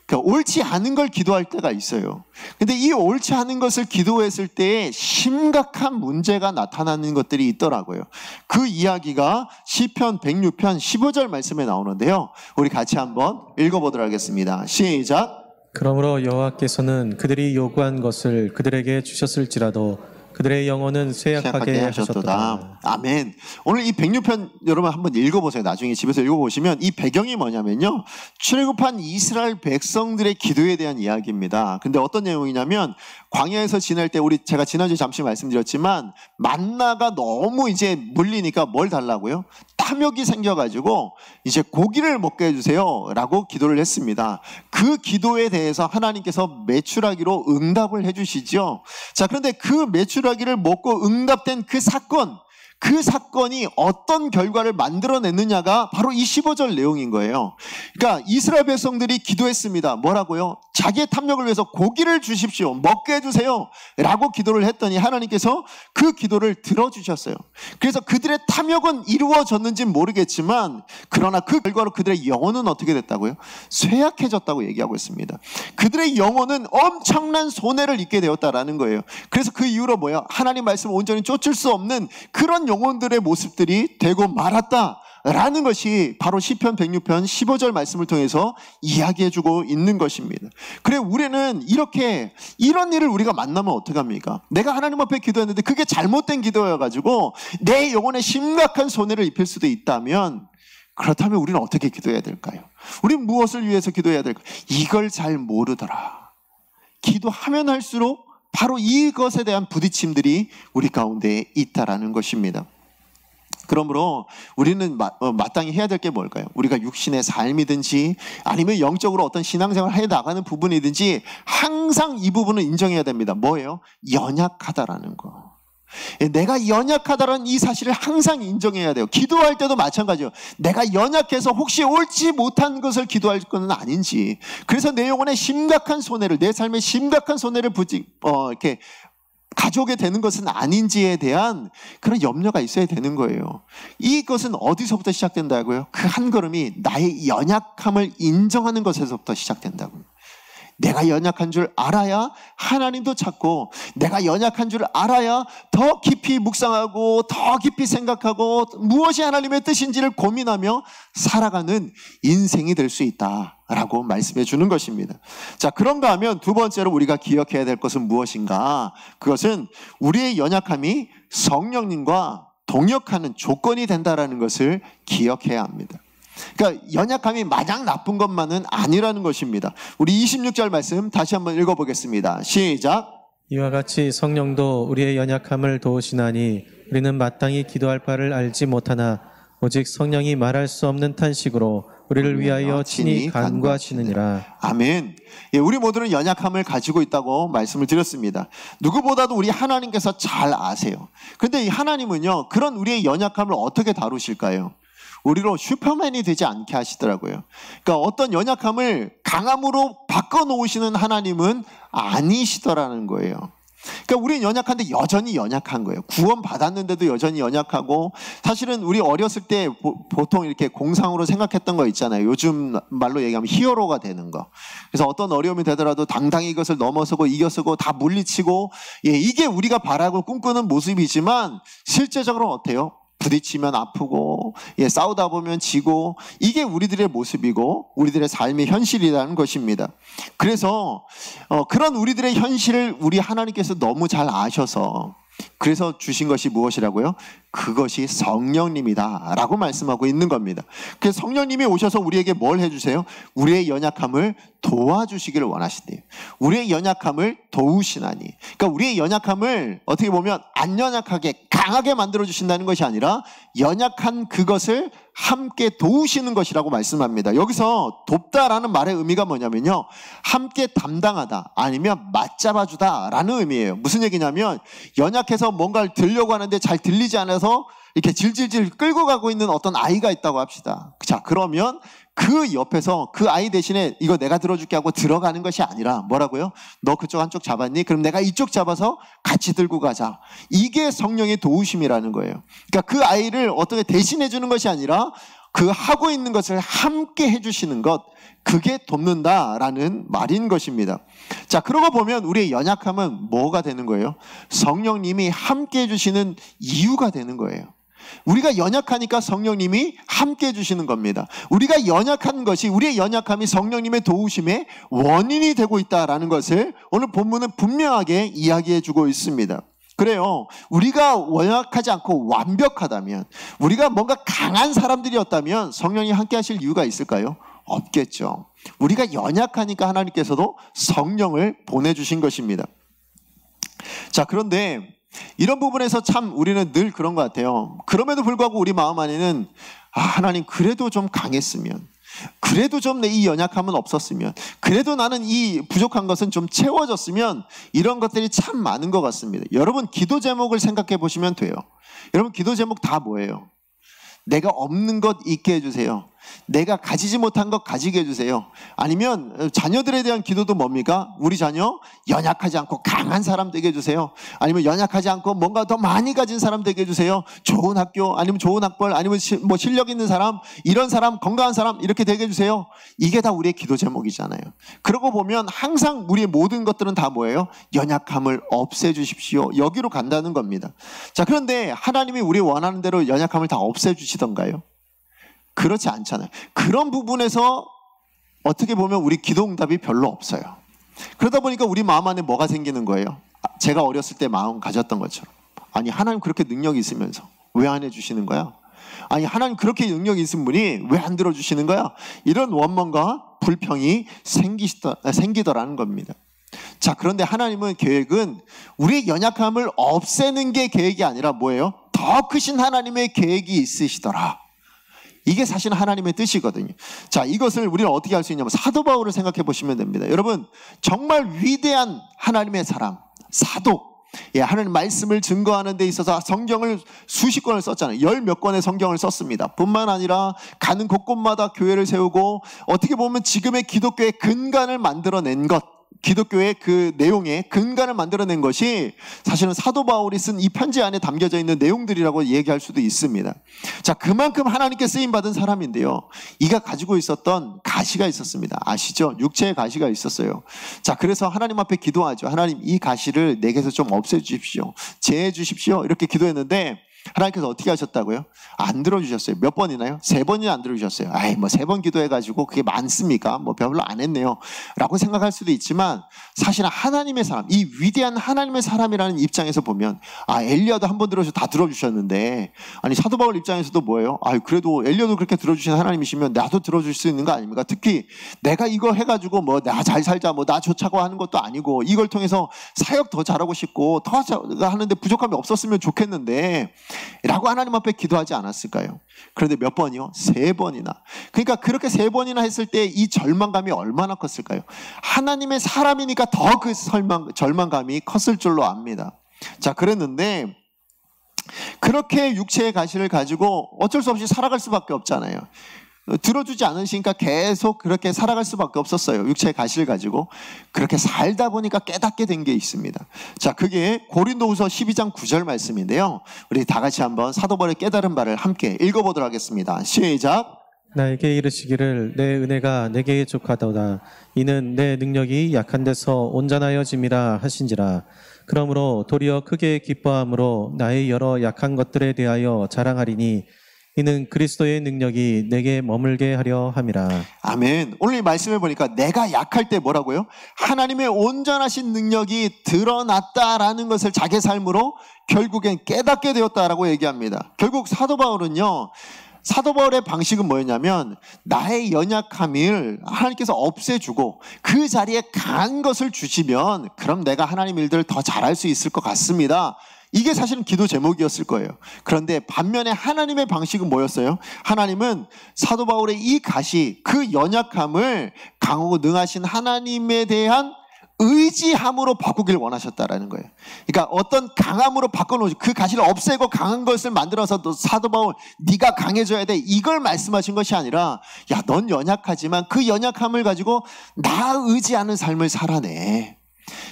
그러니까 옳지 않은 걸 기도할 때가 있어요. 근데 이 옳지 않은 것을 기도했을 때 심각한 문제가 나타나는 것들이 있더라고요. 그 이야기가 시편 106편 15절 말씀에 나오는데요, 우리 같이 한번 읽어보도록 하겠습니다. 시작. 그러므로 여호와께서는 그들이 요구한 것을 그들에게 주셨을지라도 그들의 영혼은 쇠약하게 하셨도다. 아멘. 오늘 이 106편 여러분 한번 읽어보세요. 나중에 집에서 읽어보시면 이 배경이 뭐냐면요, 출애굽한 이스라엘 백성들의 기도에 대한 이야기입니다. 근데 어떤 내용이냐면, 광야에서 지낼 때 제가 지난주에 잠시 말씀드렸지만 만나가 너무 이제 물리니까 뭘 달라고요? 탐욕이 생겨가지고 이제 고기를 먹게 해주세요 라고 기도를 했습니다. 그 기도에 대해서 하나님께서 메추라기로 응답을 해주시죠. 자, 그런데 그 메추라기를 먹고 응답된 그 사건이 어떤 결과를 만들어냈느냐가 바로 이 15절 내용인 거예요. 그러니까 이스라엘 백성들이 기도했습니다. 뭐라고요? 자기의 탐욕을 위해서 고기를 주십시오, 먹게 해주세요 라고 기도를 했더니 하나님께서 그 기도를 들어주셨어요. 그래서 그들의 탐욕은 이루어졌는지는 모르겠지만, 그러나 그 결과로 그들의 영혼은 어떻게 됐다고요? 쇠약해졌다고 얘기하고 있습니다. 그들의 영혼은 엄청난 손해를 입게 되었다라는 거예요. 그래서 그 이후로 뭐예요? 하나님 말씀을 온전히 쫓을 수 없는 그런 영혼들의 모습들이 되고 말았다라는 것이 바로 시편 106편 15절 말씀을 통해서 이야기해주고 있는 것입니다. 그래, 우리는 이런 일을 우리가 만나면 어떡합니까? 내가 하나님 앞에 기도했는데 그게 잘못된 기도여가지고 내 영혼에 심각한 손해를 입힐 수도 있다면, 그렇다면 우리는 어떻게 기도해야 될까요? 우리는 무엇을 위해서 기도해야 될까요? 이걸 잘 모르더라. 기도하면 할수록 바로 이것에 대한 부딪힘들이 우리 가운데 있다라는 것입니다. 그러므로 우리는 마땅히 해야 될 게 뭘까요? 우리가 육신의 삶이든지 아니면 영적으로 어떤 신앙생활을 해 나가는 부분이든지 항상 이 부분을 인정해야 됩니다. 뭐예요? 연약하다라는 거. 내가 연약하다라는 이 사실을 항상 인정해야 돼요. 기도할 때도 마찬가지예요. 내가 연약해서 혹시 옳지 못한 것을 기도할 것은 아닌지, 그래서 내 영혼에 심각한 손해를, 내 삶에 심각한 손해를 이렇게 가져오게 되는 것은 아닌지에 대한 그런 염려가 있어야 되는 거예요. 이것은 어디서부터 시작된다고요? 그 한 걸음이 나의 연약함을 인정하는 것에서부터 시작된다고요. 내가 연약한 줄 알아야 하나님도 찾고, 내가 연약한 줄 알아야 더 깊이 묵상하고 더 깊이 생각하고 무엇이 하나님의 뜻인지를 고민하며 살아가는 인생이 될 수 있다라고 말씀해 주는 것입니다. 자, 그런가 하면 두 번째로 우리가 기억해야 될 것은 무엇인가? 그것은 우리의 연약함이 성령님과 동역하는 조건이 된다라는 것을 기억해야 합니다. 그러니까 연약함이 마냥 나쁜 것만은 아니라는 것입니다. 우리 26절 말씀 다시 한번 읽어보겠습니다. 시작. 이와 같이 성령도 우리의 연약함을 도우시나니 우리는 마땅히 기도할 바를 알지 못하나 오직 성령이 말할 수 없는 탄식으로 우리를 위하여 친히 간구하시느니라. 아멘. 예, 우리 모두는 연약함을 가지고 있다고 말씀을 드렸습니다. 누구보다도 우리 하나님께서 잘 아세요. 그런데 이 하나님은요, 그런 우리의 연약함을 어떻게 다루실까요? 우리로 슈퍼맨이 되지 않게 하시더라고요. 그러니까 어떤 연약함을 강함으로 바꿔놓으시는 하나님은 아니시더라는 거예요. 그러니까 우리는 연약한데 여전히 연약한 거예요. 구원 받았는데도 여전히 연약하고, 사실은 우리 어렸을 때 보통 이렇게 공상으로 생각했던 거 있잖아요. 요즘 말로 얘기하면 히어로가 되는 거. 그래서 어떤 어려움이 되더라도 당당히 이것을 넘어서고 이겨서고 다 물리치고, 예, 이게 우리가 바라고 꿈꾸는 모습이지만 실제적으로는 어때요? 부딪히면 아프고, 예, 싸우다 보면 지고, 이게 우리들의 모습이고 우리들의 삶의 현실이라는 것입니다. 그래서 그런 우리들의 현실을 우리 하나님께서 너무 잘 아셔서 그래서 주신 것이 무엇이라고요? 그것이 성령님이다 라고 말씀하고 있는 겁니다. 그래서 성령님이 오셔서 우리에게 뭘 해주세요? 우리의 연약함을 도와주시기를 원하신대요. 우리의 연약함을 도우시나니. 그러니까 우리의 연약함을 어떻게 보면 안 연약하게 강하게 만들어 주신다는 것이 아니라 연약한 그것을 함께 도우시는 것이라고 말씀합니다. 여기서 돕다라는 말의 의미가 뭐냐면요, 함께 담당하다 아니면 맞잡아주다 라는 의미예요. 무슨 얘기냐면, 연약해서 뭔가를 들려고 하는데 잘 들리지 않아서 이렇게 질질질 끌고 가고 있는 어떤 아이가 있다고 합시다. 자, 그러면 그 옆에서 그 아이 대신에 이거 내가 들어줄게 하고 들어가는 것이 아니라 뭐라고요? 너 그쪽 한쪽 잡았니? 그럼 내가 이쪽 잡아서 같이 들고 가자. 이게 성령의 도우심이라는 거예요. 그러니까 그 아이를 어떻게 대신해 주는 것이 아니라 그 하고 있는 것을 함께 해주시는 것, 그게 돕는다라는 말인 것입니다. 자, 그러고 보면 우리의 연약함은 뭐가 되는 거예요? 성령님이 함께 해주시는 이유가 되는 거예요. 우리가 연약하니까 성령님이 함께 해주시는 겁니다. 우리가 연약한 것이, 우리의 연약함이 성령님의 도우심의 원인이 되고 있다는 것을 오늘 본문은 분명하게 이야기해 주고 있습니다. 그래요. 우리가 연약하지 않고 완벽하다면, 우리가 뭔가 강한 사람들이었다면 성령이 함께 하실 이유가 있을까요? 없겠죠. 우리가 연약하니까 하나님께서도 성령을 보내주신 것입니다. 자, 그런데 이런 부분에서 참 우리는 늘 그런 것 같아요. 그럼에도 불구하고 우리 마음 안에는, 하나님 그래도 좀 강했으면, 그래도 좀 내 이 연약함은 없었으면, 그래도 나는 이 부족한 것은 좀 채워졌으면, 이런 것들이 참 많은 것 같습니다. 여러분, 기도 제목을 생각해 보시면 돼요. 여러분, 기도 제목 다 뭐예요? 내가 없는 것 있게 해주세요. 내가 가지지 못한 것 가지게 해주세요. 아니면 자녀들에 대한 기도도 뭡니까? 우리 자녀 연약하지 않고 강한 사람 되게 해주세요. 아니면 연약하지 않고 뭔가 더 많이 가진 사람 되게 해주세요. 좋은 학교, 아니면 좋은 학벌, 아니면 뭐 실력 있는 사람, 이런 사람, 건강한 사람 이렇게 되게 해주세요. 이게 다 우리의 기도 제목이잖아요. 그러고 보면 항상 우리의 모든 것들은 다 뭐예요? 연약함을 없애주십시오. 여기로 간다는 겁니다. 자, 그런데 하나님이 우리 원하는 대로 연약함을 다 없애주시던가요? 그렇지 않잖아요. 그런 부분에서 어떻게 보면 우리 기도 응답이 별로 없어요. 그러다 보니까 우리 마음 안에 뭐가 생기는 거예요? 제가 어렸을 때 마음 가졌던 것처럼, 아니 하나님 그렇게 능력이 있으면서 왜 안 해주시는 거야? 아니 하나님 그렇게 능력이 있은 분이 왜 안 들어주시는 거야? 이런 원망과 불평이 생기더라는 겁니다. 자, 그런데 하나님은 계획은 우리의 연약함을 없애는 게 계획이 아니라 뭐예요? 더 크신 하나님의 계획이 있으시더라. 이게 사실 하나님의 뜻이거든요. 자, 이것을 우리는 어떻게 할 수 있냐면 사도 바울을 생각해 보시면 됩니다. 여러분, 정말 위대한 하나님의 사람, 사도, 하나님 말씀을 증거하는 데 있어서 성경을 수십 권을 썼잖아요. 10몇 권의 성경을 썼습니다. 뿐만 아니라 가는 곳곳마다 교회를 세우고 어떻게 보면 지금의 기독교의 근간을 만들어낸 것, 기독교의 그 내용의 근간을 만들어낸 것이 사실은 사도 바울이 쓴 이 편지 안에 담겨져 있는 내용들이라고 얘기할 수도 있습니다. 자, 그만큼 하나님께 쓰임받은 사람인데요, 이가 가지고 있었던 가시가 있었습니다. 아시죠? 육체의 가시가 있었어요. 자, 그래서 하나님 앞에 기도하죠. 하나님, 이 가시를 내게서 좀 없애주십시오, 제해 주십시오, 이렇게 기도했는데 하나님께서 어떻게 하셨다고요? 안 들어주셨어요. 몇 번이나요? 3번이나 안 들어주셨어요. 아이, 뭐 3번 기도해가지고 그게 많습니까? 뭐 별로 안 했네요 라고 생각할 수도 있지만, 사실은 하나님의 사람, 이 위대한 하나님의 사람이라는 입장에서 보면, 엘리야도 한 번 들어주셔서 다 들어주셨는데, 아니 사도 바울 입장에서도 뭐예요? 그래도 엘리야도 그렇게 들어주신 하나님이시면 나도 들어줄 수 있는 거 아닙니까? 특히 내가 이거 해가지고 뭐 나 잘 살자, 뭐 나 좋자고 하는 것도 아니고, 이걸 통해서 사역 더 잘하고 싶고 더 하는데 부족함이 없었으면 좋겠는데 라고 하나님 앞에 기도하지 않았을까요? 그런데 몇 번이요? 3번이나. 그러니까 그렇게 3번이나 했을 때 이 절망감이 얼마나 컸을까요? 하나님의 사람이니까 더 그 절망감이 컸을 줄로 압니다. 자, 그랬는데 그렇게 육체의 가시를 가지고 어쩔 수 없이 살아갈 수밖에 없잖아요. 들어주지 않으시니까 계속 그렇게 살아갈 수밖에 없었어요. 육체의 가시를 가지고. 그렇게 살다 보니까 깨닫게 된 게 있습니다. 자, 그게 고린도후서 12장 9절 말씀인데요, 우리 다 같이 한번 사도 바울의 깨달은 바를 함께 읽어보도록 하겠습니다. 시작. 나에게 이르시기를 내 은혜가 내게 족하도다. 이는 내 능력이 약한 데서 온전하여짐이라 하신지라. 그러므로 도리어 크게 기뻐함으로 나의 여러 약한 것들에 대하여 자랑하리니 이는 그리스도의 능력이 내게 머물게 하려 함이라. 아멘. 오늘 이 말씀을 보니까 내가 약할 때 뭐라고요? 하나님의 온전하신 능력이 드러났다라는 것을 자기 삶으로 결국엔 깨닫게 되었다라고 얘기합니다. 결국 사도 바울은요, 사도 바울의 방식은 뭐였냐면, 나의 연약함을 하나님께서 없애주고 그 자리에 강한 것을 주시면 그럼 내가 하나님 일들을 더 잘할 수 있을 것 같습니다. 이게 사실은 기도 제목이었을 거예요. 그런데 반면에 하나님의 방식은 뭐였어요? 하나님은 사도 바울의 이 가시, 그 연약함을 강하고 능하신 하나님에 대한 의지함으로 바꾸길 원하셨다라는 거예요. 그러니까 어떤 강함으로 바꿔놓으시, 그 가시를 없애고 강한 것을 만들어서 사도 바울, 네가 강해져야 돼, 이걸 말씀하신 것이 아니라, 야, 넌 연약하지만 그 연약함을 가지고 나 의지하는 삶을 살아내.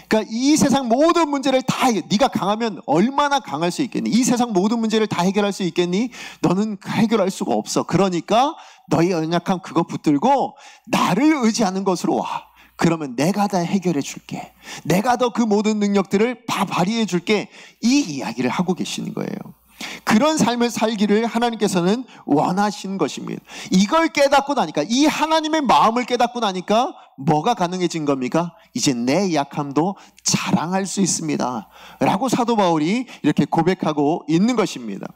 그러니까 이 세상 모든 문제를 다 네가 강하면 얼마나 강할 수 있겠니? 이 세상 모든 문제를 다 해결할 수 있겠니? 너는 해결할 수가 없어. 그러니까 너의 연약함 그거 붙들고 나를 의지하는 것으로 와. 그러면 내가 다 해결해 줄게. 내가 더 그 모든 능력들을 다 발휘해 줄게. 이 이야기를 하고 계시는 거예요. 그런 삶을 살기를 하나님께서는 원하신 것입니다. 이걸 깨닫고 나니까, 이 하나님의 마음을 깨닫고 나니까 뭐가 가능해진 겁니까? 이제 내 약함도 자랑할 수 있습니다 라고 사도 바울이 이렇게 고백하고 있는 것입니다.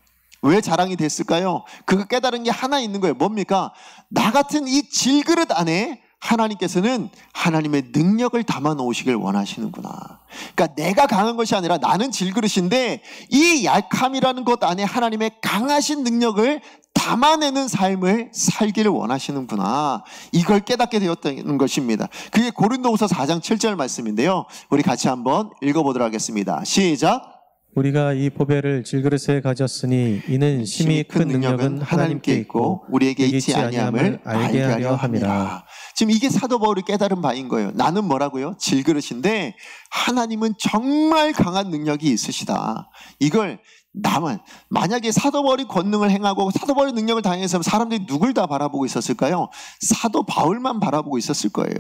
왜 자랑이 됐을까요? 그거 깨달은 게 하나 있는 거예요. 뭡니까? 나 같은 이 질그릇 안에 하나님께서는 하나님의 능력을 담아 놓으시길 원하시는구나. 그러니까 내가 강한 것이 아니라 나는 질그릇인데 이 약함이라는 것 안에 하나님의 강하신 능력을 담아내는 삶을 살기를 원하시는구나. 이걸 깨닫게 되었다는 것입니다. 그게 고린도후서 4장 7절 말씀인데요, 우리 같이 한번 읽어보도록 하겠습니다. 시작. 우리가 이 보배를 질그릇에 가졌으니 이는 심히 큰 능력은 하나님께 있고 우리에게 있지 아니함을 알게 하려 함이라. 지금 이게 사도 바울이 깨달은 바인 거예요. 나는 뭐라고요? 질그릇인데 하나님은 정말 강한 능력이 있으시다. 이걸 나만, 만약에 사도 바울이 권능을 행하고 사도 바울의 능력을 당했으면 사람들이 누굴 다 바라보고 있었을까요? 사도 바울만 바라보고 있었을 거예요.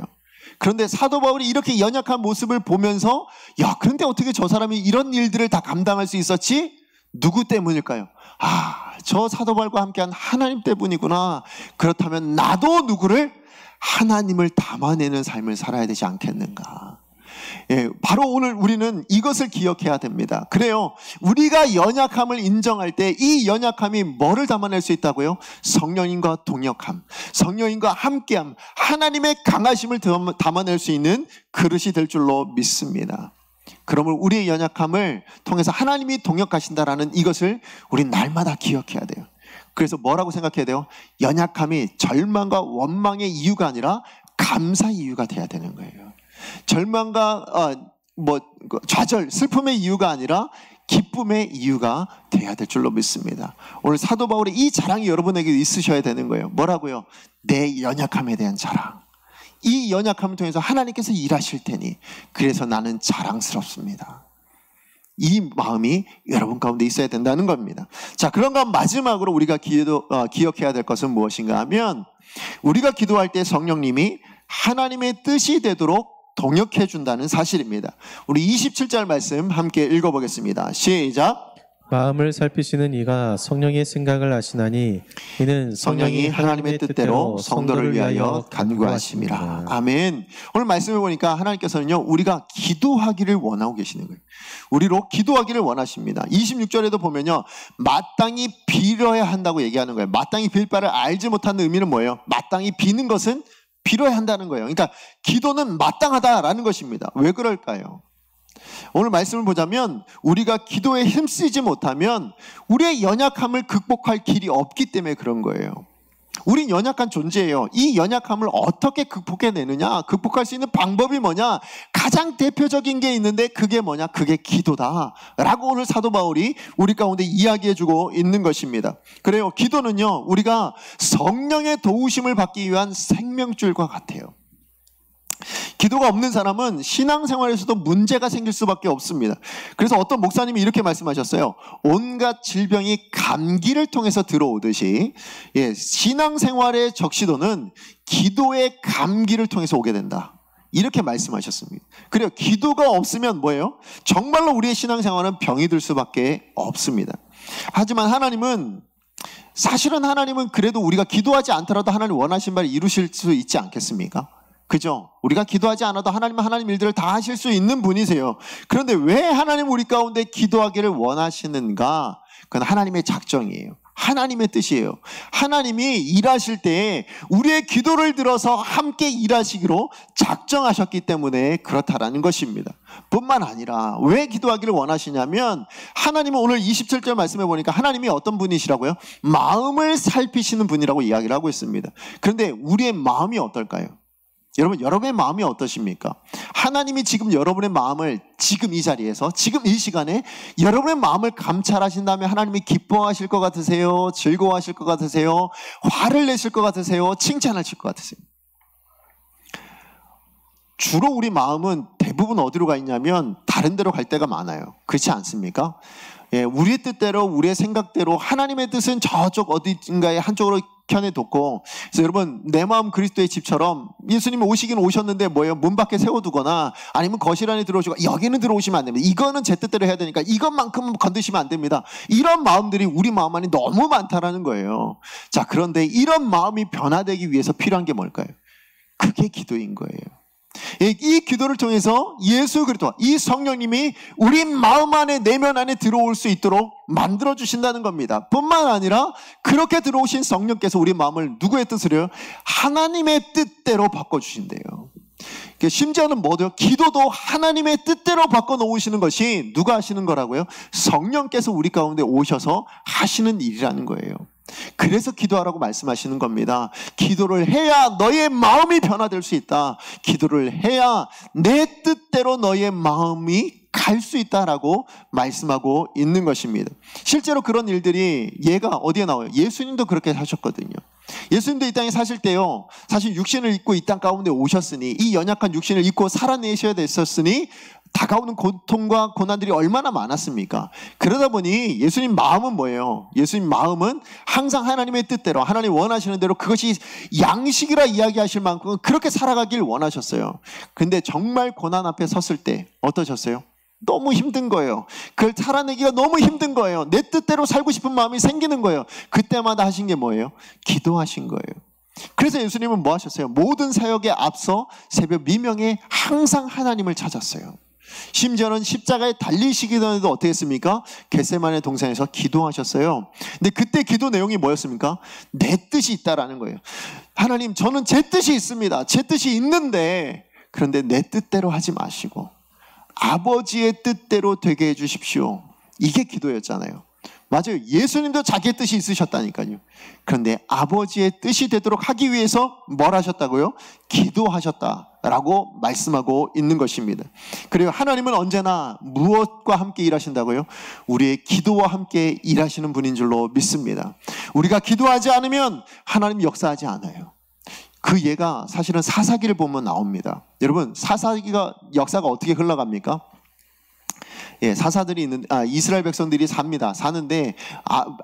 그런데 사도 바울이 이렇게 연약한 모습을 보면서, 야, 그런데 어떻게 저 사람이 이런 일들을 다 감당할 수 있었지? 누구 때문일까요? 저 사도 바울과 함께한 하나님 때문이구나. 그렇다면 나도 누구를? 하나님을 담아내는 삶을 살아야 되지 않겠는가. 바로 오늘 우리는 이것을 기억해야 됩니다. 그래요, 우리가 연약함을 인정할 때 이 연약함이 뭐를 담아낼 수 있다고요? 성령님과 동역함, 성령님과 함께함, 하나님의 강하심을 담아낼 수 있는 그릇이 될 줄로 믿습니다. 그러면 우리의 연약함을 통해서 하나님이 동역하신다라는 이것을 우린 날마다 기억해야 돼요. 그래서 뭐라고 생각해야 돼요? 연약함이 절망과 원망의 이유가 아니라 감사의 이유가 돼야 되는 거예요. 절망과 좌절, 슬픔의 이유가 아니라 기쁨의 이유가 돼야 될 줄로 믿습니다. 오늘 사도 바울의 이 자랑이 여러분에게 있으셔야 되는 거예요. 뭐라고요? 내 연약함에 대한 자랑. 이 연약함을 통해서 하나님께서 일하실 테니 그래서 나는 자랑스럽습니다. 이 마음이 여러분 가운데 있어야 된다는 겁니다. 자, 그런가 마지막으로 우리가 기억해야 될 것은 무엇인가 하면 우리가 기도할 때 성령님이 하나님의 뜻이 되도록 동역해 준다는 사실입니다. 우리 27절 말씀 함께 읽어보겠습니다. 시작. 마음을 살피시는 이가 성령의 생각을 아시나니 이는 성령이 하나님의 뜻대로 성도를 위하여 간구하심이라. 아멘. 오늘 말씀을 보니까 하나님께서는요, 우리가 기도하기를 원하고 계시는 거예요. 우리로 기도하기를 원하십니다. 26절에도 보면요, 마땅히 빌어야 한다고 얘기하는 거예요. 마땅히 빌 바를 알지 못하는 의미는 뭐예요? 마땅히 비는 것은 빌어야 한다는 거예요. 그러니까 기도는 마땅하다라는 것입니다. 왜 그럴까요? 오늘 말씀을 보자면 우리가 기도에 힘쓰지 못하면 우리의 연약함을 극복할 길이 없기 때문에 그런 거예요. 우린 연약한 존재예요. 이 연약함을 어떻게 극복해내느냐, 극복할 수 있는 방법이 뭐냐, 가장 대표적인 게 있는데 그게 뭐냐, 그게 기도다 라고 오늘 사도 바울이 우리 가운데 이야기해주고 있는 것입니다. 그래요, 기도는요, 우리가 성령의 도우심을 받기 위한 생명줄과 같아요. 기도가 없는 사람은 신앙생활에서도 문제가 생길 수밖에 없습니다. 그래서 어떤 목사님이 이렇게 말씀하셨어요. 온갖 질병이 감기를 통해서 들어오듯이 신앙생활의 적시도는 기도의 감기를 통해서 오게 된다. 이렇게 말씀하셨습니다. 그래요, 기도가 없으면 뭐예요? 정말로 우리의 신앙생활은 병이 들 수밖에 없습니다. 하지만 사실은 하나님은 그래도 우리가 기도하지 않더라도 하나님 원하신 바를 이루실 수 있지 않겠습니까? 그죠? 우리가 기도하지 않아도 하나님은 하나님 일들을 다 하실 수 있는 분이세요. 그런데 왜 하나님 우리 가운데 기도하기를 원하시는가? 그건 하나님의 작정이에요. 하나님의 뜻이에요. 하나님이 일하실 때 우리의 기도를 들어서 함께 일하시기로 작정하셨기 때문에 그렇다라는 것입니다. 뿐만 아니라 왜 기도하기를 원하시냐면 하나님은 오늘 27절 말씀해 보니까 하나님이 어떤 분이시라고요? 마음을 살피시는 분이라고 이야기를 하고 있습니다. 그런데 우리의 마음이 어떨까요? 여러분의 마음이 어떠십니까? 하나님이 지금 여러분의 마음을 지금 이 자리에서 지금 이 시간에 여러분의 마음을 감찰하신다면 하나님이 기뻐하실 것 같으세요? 즐거워하실 것 같으세요? 화를 내실 것 같으세요? 칭찬하실 것 같으세요? 주로 우리 마음은 대부분 어디로 가 있냐면 다른 데로 갈 때가 많아요. 그렇지 않습니까? 우리의 뜻대로 우리의 생각대로 하나님의 뜻은 저쪽 어딘가에 한쪽으로 켜내뒀고, 그래서 여러분 내 마음 그리스도의 집처럼 예수님이 오시긴 오셨는데 뭐예요? 문 밖에 세워두거나 아니면 거실 안에 들어오시고 여기는 들어오시면 안 됩니다. 이거는 제 뜻대로 해야 되니까 이것만큼은 건드시면 안 됩니다. 이런 마음들이 우리 마음 안에 너무 많다라는 거예요. 자, 그런데 이런 마음이 변화되기 위해서 필요한 게 뭘까요? 그게 기도인 거예요. 이 기도를 통해서 예수 그리스도, 이 성령님이 우리 마음 안에, 내면 안에 들어올 수 있도록 만들어 주신다는 겁니다. 뿐만 아니라 그렇게 들어오신 성령께서 우리 마음을 누구의 뜻으로요? 하나님의 뜻대로 바꿔주신대요. 심지어는 뭐죠? 기도도 하나님의 뜻대로 바꿔놓으시는 것이 누가 하시는 거라고요? 성령께서 우리 가운데 오셔서 하시는 일이라는 거예요. 그래서 기도하라고 말씀하시는 겁니다. 기도를 해야 너의 마음이 변화될 수 있다. 기도를 해야 내 뜻대로 너의 마음이 갈 수 있다라고 말씀하고 있는 것입니다. 실제로 그런 일들이 얘가 어디에 나와요? 예수님도 그렇게 하셨거든요. 예수님도 이 땅에 사실 때요, 사실 육신을 입고 이 땅 가운데 오셨으니, 이 연약한 육신을 입고 살아내셔야 됐었으니 다가오는 고통과 고난들이 얼마나 많았습니까? 그러다 보니 예수님 마음은 뭐예요? 예수님 마음은 항상 하나님의 뜻대로, 하나님 원하시는 대로 그것이 양식이라 이야기하실 만큼 그렇게 살아가길 원하셨어요. 근데 정말 고난 앞에 섰을 때 어떠셨어요? 너무 힘든 거예요. 그걸 살아내기가 너무 힘든 거예요. 내 뜻대로 살고 싶은 마음이 생기는 거예요. 그때마다 하신 게 뭐예요? 기도하신 거예요. 그래서 예수님은 뭐 하셨어요? 모든 사역에 앞서 새벽 미명에 항상 하나님을 찾았어요. 심지어는 십자가에 달리시기 전에도 어떻게 했습니까? 겟세마네 동산에서 기도하셨어요. 근데 그때 기도 내용이 뭐였습니까? 내 뜻이 있다라는 거예요. 하나님, 저는 제 뜻이 있습니다. 제 뜻이 있는데, 그런데 내 뜻대로 하지 마시고 아버지의 뜻대로 되게 해주십시오. 이게 기도였잖아요. 맞아요. 예수님도 자기의 뜻이 있으셨다니까요. 그런데 아버지의 뜻이 되도록 하기 위해서 뭘 하셨다고요? 기도하셨다라고 말씀하고 있는 것입니다. 그리고 하나님은 언제나 무엇과 함께 일하신다고요? 우리의 기도와 함께 일하시는 분인 줄로 믿습니다. 우리가 기도하지 않으면 하나님 역사하지 않아요. 그 예가 사실은 사사기를 보면 나옵니다. 여러분, 사사기가 역사가 어떻게 흘러갑니까? 예, 사사들이 이스라엘 백성들이 사는데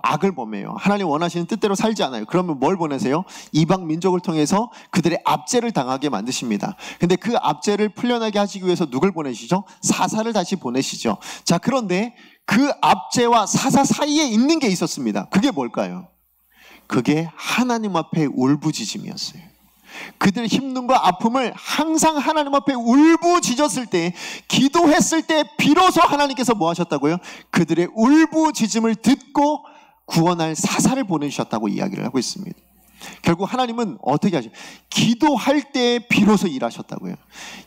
악을 범해요. 하나님 원하시는 뜻대로 살지 않아요. 그러면 뭘 보내세요? 이방 민족을 통해서 그들의 압제를 당하게 만드십니다. 근데 그 압제를 풀려나게 하시기 위해서 누굴 보내시죠? 사사를 다시 보내시죠. 자, 그런데 그 압제와 사사 사이에 있는 게 있었습니다. 그게 뭘까요? 그게 하나님 앞에 울부짖음이었어요. 그들의 힘듦과 아픔을 항상 하나님 앞에 울부짖었을 때, 기도했을 때 비로소 하나님께서 뭐 하셨다고요? 그들의 울부짖음을 듣고 구원할 사사를 보내주셨다고 이야기를 하고 있습니다. 결국 하나님은 어떻게 하죠? 기도할 때 비로소 일하셨다고요.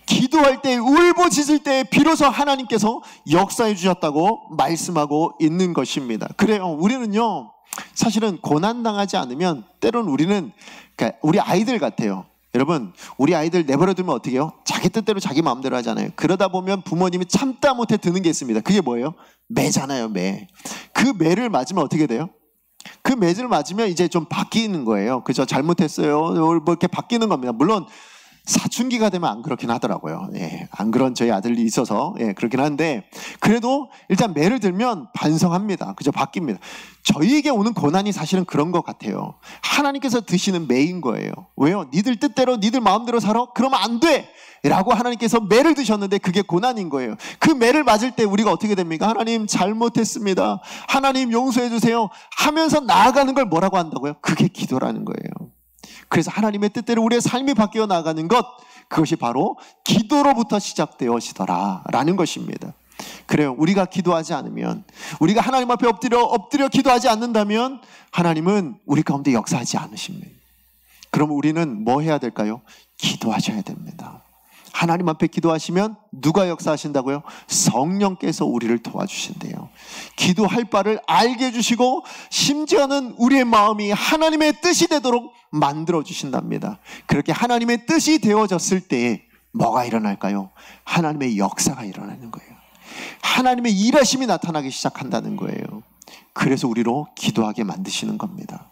기도할 때, 울부짖을 때 비로소 하나님께서 역사해 주셨다고 말씀하고 있는 것입니다. 그래요. 우리는요, 사실은 고난당하지 않으면 때로는 우리는, 그러니까 우리 아이들 같아요. 여러분, 우리 아이들 내버려두면 어떻게 해요? 자기 뜻대로 자기 마음대로 하잖아요. 그러다 보면 부모님이 참다 못해 드는 게 있습니다. 그게 뭐예요? 매잖아요, 매. 그 매를 맞으면 어떻게 돼요? 그 매를 맞으면 이제 좀 바뀌는 거예요. 그죠? 잘못했어요. 뭐 이렇게 바뀌는 겁니다. 물론 사춘기가 되면 안 그렇긴 하더라고요. 예, 안 그런 저희 아들이 있어서 그렇긴 한데, 그래도 일단 매를 들면 반성합니다. 그죠? 바뀝니다. 저희에게 오는 고난이 사실은 그런 것 같아요. 하나님께서 드시는 매인 거예요. 왜요? 니들 뜻대로 니들 마음대로 살아? 그러면 안 돼! 라고 하나님께서 매를 드셨는데 그게 고난인 거예요. 그 매를 맞을 때 우리가 어떻게 됩니까? 하나님 잘못했습니다. 하나님 용서해 주세요 하면서 나아가는 걸 뭐라고 한다고요? 그게 기도라는 거예요. 그래서 하나님의 뜻대로 우리의 삶이 바뀌어 나가는 것, 그것이 바로 기도로부터 시작되어지더라 라는 것입니다. 그래요. 우리가 기도하지 않으면, 우리가 하나님 앞에 엎드려 기도하지 않는다면 하나님은 우리 가운데 역사하지 않으십니다. 그럼 우리는 뭐 해야 될까요? 기도하셔야 됩니다. 하나님 앞에 기도하시면 누가 역사하신다고요? 성령께서 우리를 도와주신대요. 기도할 바를 알게 해주시고 심지어는 우리의 마음이 하나님의 뜻이 되도록 만들어주신답니다. 그렇게 하나님의 뜻이 되어졌을 때 뭐가 일어날까요? 하나님의 역사가 일어나는 거예요. 하나님의 일하심이 나타나기 시작한다는 거예요. 그래서 우리로 기도하게 만드시는 겁니다.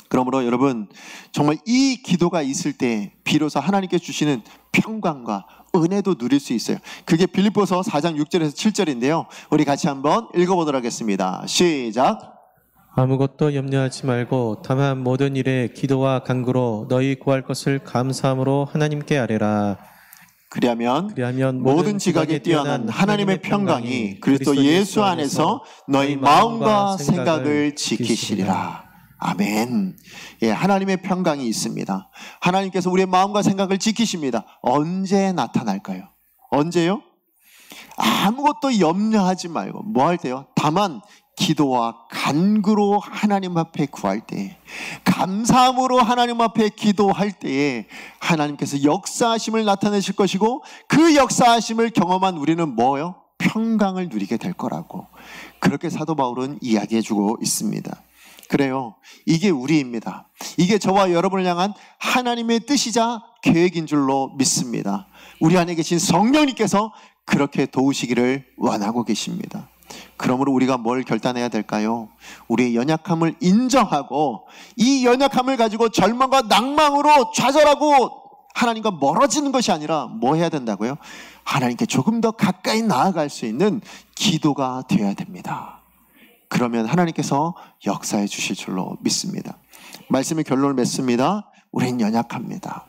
그러므로 여러분, 정말 이 기도가 있을 때 비로소 하나님께 주시는 평강과 은혜도 누릴 수 있어요. 그게 빌립보서 4장 6절에서 7절인데요. 우리 같이 한번 읽어보도록 하겠습니다. 시작. 아무것도 염려하지 말고 다만 모든 일에 기도와 간구로 너희 구할 것을 감사함으로 하나님께 아뢰라. 그리하면 모든 지각에 뛰어난 하나님의 평강이 그리스도 예수 안에서 너희 마음과 생각을 지키시리라. 아멘. 예, 하나님의 평강이 있습니다. 하나님께서 우리의 마음과 생각을 지키십니다. 언제 나타날까요? 언제요? 아무것도 염려하지 말고 뭐 할 때요? 다만 기도와 간구로 하나님 앞에 구할 때, 감사함으로 하나님 앞에 기도할 때에 하나님께서 역사하심을 나타내실 것이고, 그 역사하심을 경험한 우리는 뭐요? 평강을 누리게 될 거라고, 그렇게 사도 바울은 이야기해주고 있습니다. 그래요. 이게 우리입니다. 이게 저와 여러분을 향한 하나님의 뜻이자 계획인 줄로 믿습니다. 우리 안에 계신 성령님께서 그렇게 도우시기를 원하고 계십니다. 그러므로 우리가 뭘 결단해야 될까요? 우리의 연약함을 인정하고 이 연약함을 가지고 절망과 낭망으로 좌절하고 하나님과 멀어지는 것이 아니라 뭐 해야 된다고요? 하나님께 조금 더 가까이 나아갈 수 있는 기도가 되어야 됩니다. 그러면 하나님께서 역사해 주실 줄로 믿습니다. 말씀의 결론을 맺습니다. 우린 연약합니다.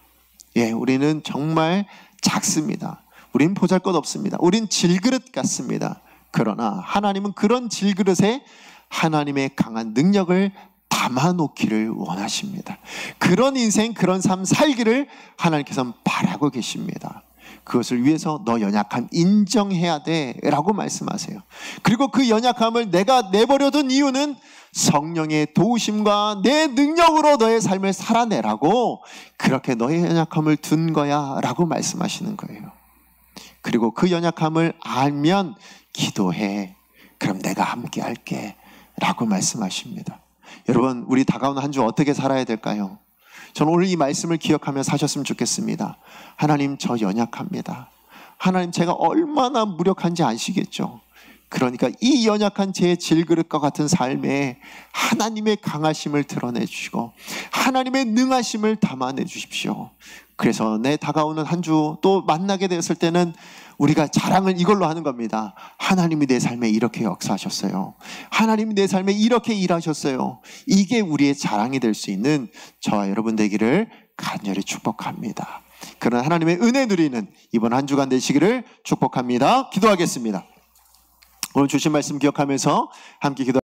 예, 우리는 정말 작습니다. 우린 보잘것없습니다. 우린 질그릇 같습니다. 그러나 하나님은 그런 질그릇에 하나님의 강한 능력을 담아놓기를 원하십니다. 그런 인생, 그런 삶 살기를 하나님께서는 바라고 계십니다. 그것을 위해서 너 연약함 인정해야 돼 라고 말씀하세요. 그리고 그 연약함을 내가 내버려둔 이유는 성령의 도우심과 내 능력으로 너의 삶을 살아내라고, 그렇게 너의 연약함을 둔 거야 라고 말씀하시는 거예요. 그리고 그 연약함을 알면 기도해. 그럼 내가 함께 할게 라고 말씀하십니다. 여러분, 우리 다가오는 한 주 어떻게 살아야 될까요? 저는 오늘 이 말씀을 기억하며 사셨으면 좋겠습니다. 하나님, 저 연약합니다. 하나님, 제가 얼마나 무력한지 아시겠죠? 그러니까 이 연약한 제 질그릇과 같은 삶에 하나님의 강하심을 드러내 주시고 하나님의 능하심을 담아내 주십시오. 그래서 내 다가오는 한 주 또 만나게 되었을 때는 우리가 자랑을 이걸로 하는 겁니다. 하나님이 내 삶에 이렇게 역사하셨어요. 하나님이 내 삶에 이렇게 일하셨어요. 이게 우리의 자랑이 될 수 있는 저와 여러분 되기를 간절히 축복합니다. 그런 하나님의 은혜 누리는 이번 한 주간 되시기를 축복합니다. 기도하겠습니다. 오늘 주신 말씀 기억하면서 함께 기도